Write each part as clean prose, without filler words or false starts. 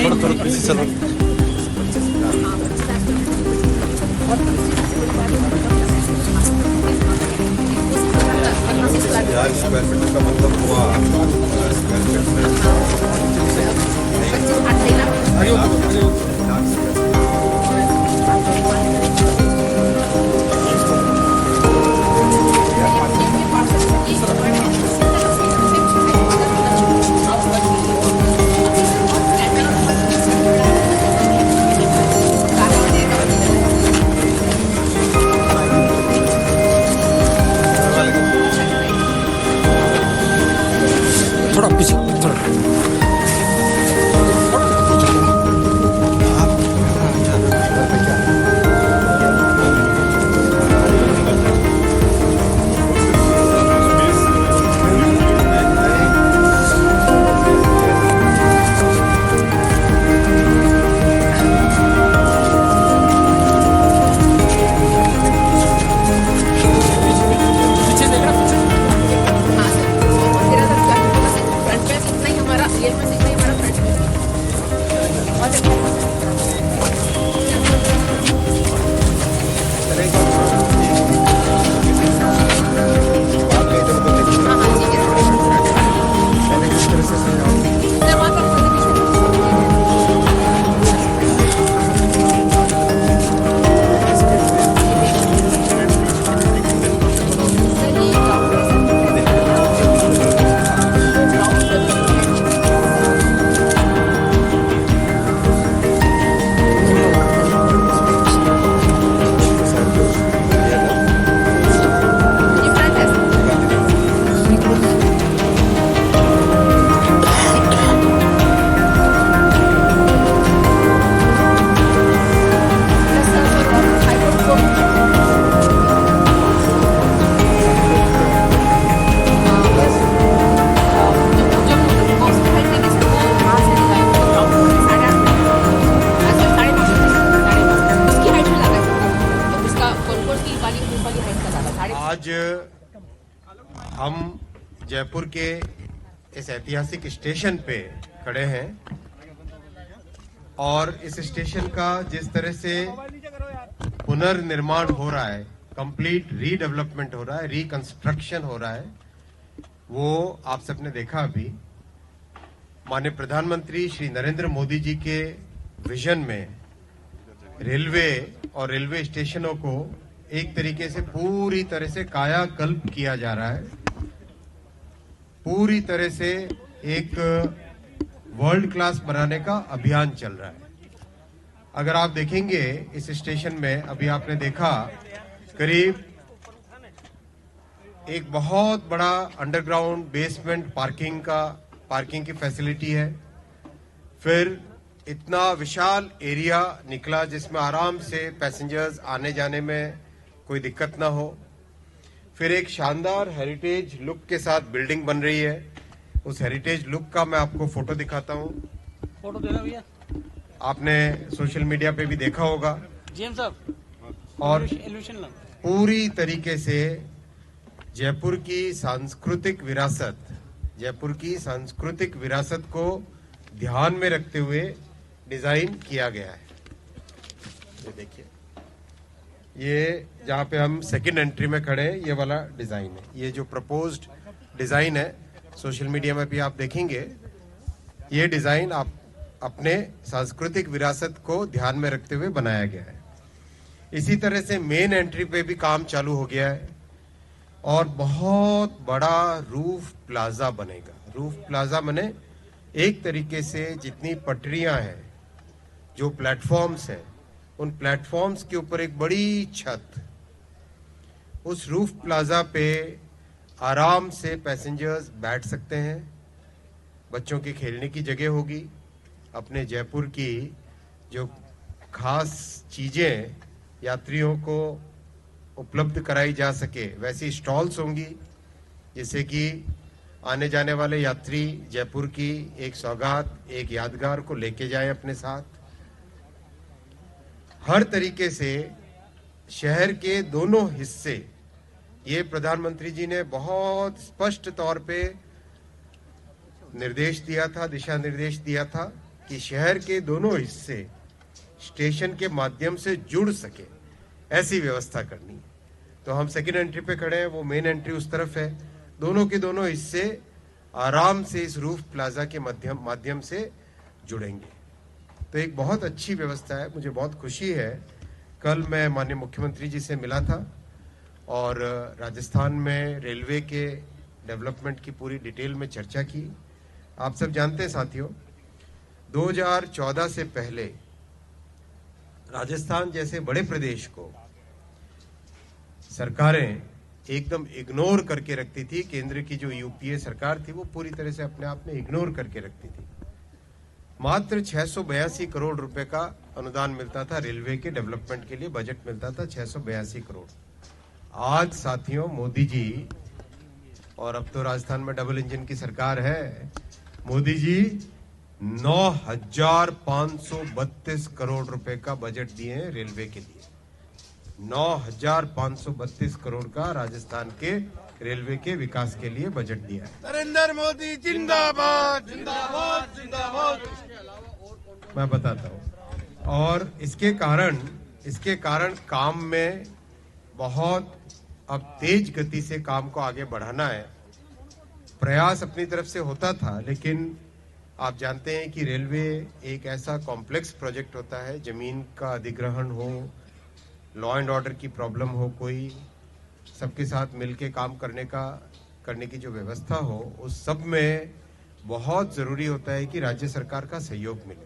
थोड़ा थोड़ा पीछे चलो। यार स्क्वायर फीट का मतलब हुआ स्क्वायर फीट में थोड़ा पीछे थोड़ा। पीछे देख रहा पीछे। हाँ सर, और तेरा सर क्या होगा सर, फ्रंट पे इतना ही हमारा ये में इतना ही हमारा फ्रंट पे और हाँ हाँ ठीक है सर, वहाँ पर ये फ्रंट है सर। प्लस सर और हाईकोर्ट को आज हम जयपुर के इस ऐतिहासिक स्टेशन पे खड़े हैं और इस स्टेशन का जिस तरह से पुनर्निर्माण हो रहा है, कंप्लीट रीडेवलपमेंट हो रहा है, रिकंस्ट्रक्शन हो रहा है, वो आप सबने देखा अभी। माननीय प्रधानमंत्री श्री नरेंद्र मोदी जी के विजन में रेलवे और रेलवे स्टेशनों को एक तरीके से पूरी तरह से कायाकल्प किया जा रहा है, पूरी तरह से एक वर्ल्ड क्लास बनाने का अभियान चल रहा है। अगर आप देखेंगे इस स्टेशन में, अभी आपने देखा करीब एक बहुत बड़ा अंडरग्राउंड बेसमेंट पार्किंग की फैसिलिटी है। फिर इतना विशाल एरिया निकला जिसमें आराम से पैसेंजर्स आने जाने में कोई दिक्कत ना हो। फिर एक शानदार हेरिटेज लुक के साथ बिल्डिंग बन रही है। उस हेरिटेज लुक का मैं आपको फोटो दिखाता हूँ। फोटो देना भैया। आपने सोशल मीडिया पे भी देखा होगा। जीएम साहब और एल्यूशन ला। पूरी तरीके से जयपुर की सांस्कृतिक विरासत को ध्यान में रखते हुए डिजाइन किया गया है। ये देखिए, ये जहाँ पे हम सेकंड एंट्री में खड़े हैं, ये वाला डिजाइन है। ये जो प्रपोज्ड डिजाइन है, सोशल मीडिया में भी आप देखेंगे, ये डिजाइन आप अपने सांस्कृतिक विरासत को ध्यान में रखते हुए बनाया गया है। इसी तरह से मेन एंट्री पे भी काम चालू हो गया है और बहुत बड़ा रूफ प्लाजा बनेगा। रूफ प्लाजा माने एक तरीके से जितनी पटरियां हैं, जो प्लेटफॉर्म्स हैं, उन प्लेटफॉर्म्स के ऊपर एक बड़ी छत, उस रूफ प्लाजा पे आराम से पैसेंजर्स बैठ सकते हैं। बच्चों के खेलने की जगह होगी। अपने जयपुर की जो खास चीजें यात्रियों को उपलब्ध कराई जा सके वैसी स्टॉल्स होंगी, जिससे कि आने जाने वाले यात्री जयपुर की एक सौगात, एक यादगार को लेके जाएं अपने साथ। हर तरीके से शहर के दोनों हिस्से, ये प्रधानमंत्री जी ने बहुत स्पष्ट तौर पे निर्देश दिया था, दिशा निर्देश दिया था कि शहर के दोनों हिस्से स्टेशन के माध्यम से जुड़ सके, ऐसी व्यवस्था करनी है। तो हम सेकेंड एंट्री पे खड़े हैं, वो मेन एंट्री उस तरफ है। दोनों के दोनों हिस्से आराम से इस रूफ प्लाजा के माध्यम से जुड़ेंगे। तो एक बहुत अच्छी व्यवस्था है, मुझे बहुत खुशी है। कल मैं माननीय मुख्यमंत्री जी से मिला था और राजस्थान में रेलवे के डेवलपमेंट की पूरी डिटेल में चर्चा की। आप सब जानते हैं साथियों, 2014 से पहले राजस्थान जैसे बड़े प्रदेश को सरकारें एकदम इग्नोर करके रखती थी। केंद्र की जो यूपीए सरकार थी वो पूरी तरह से अपने आप में इग्नोर करके रखती थी। मात्र 682 करोड़ रुपए का अनुदान मिलता था रेलवे के डेवलपमेंट के लिए, बजट मिलता था 682 करोड़। आज साथियों मोदी जी, और अब तो राजस्थान में डबल इंजन की सरकार है, मोदी जी 9,532 करोड़ रुपए का बजट दिए हैं रेलवे के लिए। 9,532 करोड़ का राजस्थान के रेलवे के विकास के लिए बजट दिया है। नरेंद्र मोदी जिंदाबाद जिंदाबाद जिंदाबाद। मैं बताता हूँ, और इसके कारण काम में बहुत अब तेज गति से काम को आगे बढ़ाना है। प्रयास अपनी तरफ से होता था, लेकिन आप जानते हैं कि रेलवे एक ऐसा कॉम्प्लेक्स प्रोजेक्ट होता है, जमीन का अधिग्रहण हो, लॉ एंड ऑर्डर की प्रॉब्लम हो, कोई सबके साथ मिलके काम करने की जो व्यवस्था हो, उस सब में बहुत जरूरी होता है कि राज्य सरकार का सहयोग मिले।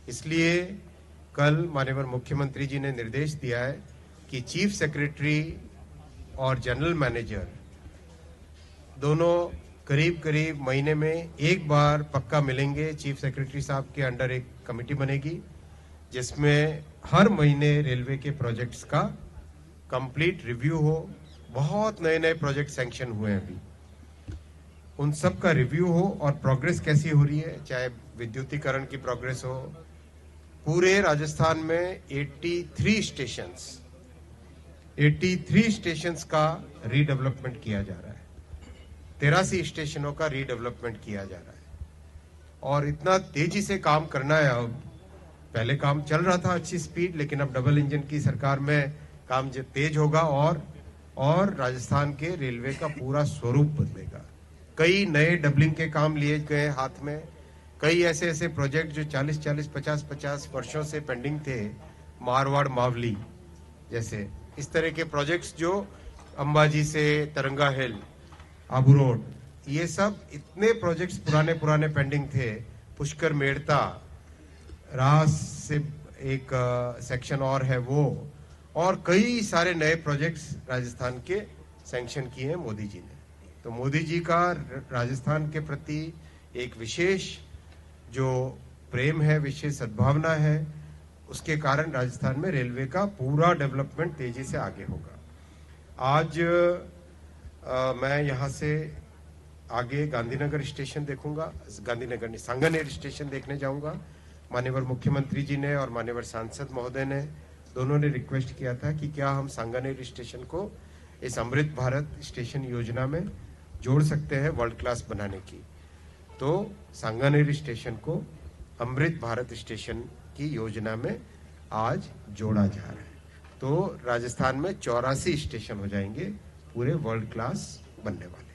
इसलिए कल माननीय मुख्यमंत्री जी ने निर्देश दिया है कि चीफ सेक्रेटरी और जनरल मैनेजर दोनों करीब करीब महीने में एक बार पक्का मिलेंगे। चीफ सेक्रेटरी साहब के अंडर एक कमेटी बनेगी जिसमें हर महीने रेलवे के प्रोजेक्ट्स का कंप्लीट रिव्यू हो। बहुत नए नए प्रोजेक्ट सैंक्शन हुए हैं अभी, उन सब का रिव्यू हो और प्रोग्रेस कैसी हो रही है, चाहे विद्युतीकरण की प्रोग्रेस हो। पूरे राजस्थान में 83 स्टेशंस का रीडेवलपमेंट किया जा रहा है। 83 स्टेशनों का रीडेवलपमेंट किया जा रहा है और इतना तेजी से काम करना है। अब पहले काम चल रहा था अच्छी स्पीड, लेकिन अब डबल इंजन की सरकार में काम तेज होगा और राजस्थान के रेलवे का पूरा स्वरूप बदलेगा। कई नए डबलिंग के काम लिए गए हाथ में, कई ऐसे प्रोजेक्ट जो 40-40, 50-50 वर्षों से पेंडिंग थे, मारवाड़ मावली जैसे इस तरह के प्रोजेक्ट्स जो अंबाजी से तरंगा हिल, आबू रोड, ये सब इतने प्रोजेक्ट्स पुराने पेंडिंग थे। पुष्कर मेड़ता रास से एक सेक्शन और है वो, और कई सारे नए प्रोजेक्ट्स राजस्थान के सैंक्शन किए हैं मोदी जी ने। तो मोदी जी का राजस्थान के प्रति एक विशेष जो प्रेम है, विशेष सद्भावना है, उसके कारण राजस्थान में रेलवे का पूरा डेवलपमेंट तेजी से आगे होगा। आज मैं यहाँ से आगे गांधीनगर स्टेशन देखूंगा, गांधीनगर नहीं, सांगानेर स्टेशन देखने जाऊंगा। माननीय मुख्यमंत्री जी ने और माननीय सांसद महोदय ने दोनों ने रिक्वेस्ट किया था कि क्या हम सांगानेर स्टेशन को इस अमृत भारत स्टेशन योजना में जोड़ सकते हैं वर्ल्ड क्लास बनाने की। तो सांगानेर स्टेशन को अमृत भारत स्टेशन की योजना में आज जोड़ा जा रहा है। तो राजस्थान में 84 स्टेशन हो जाएंगे पूरे वर्ल्ड क्लास बनने वाले।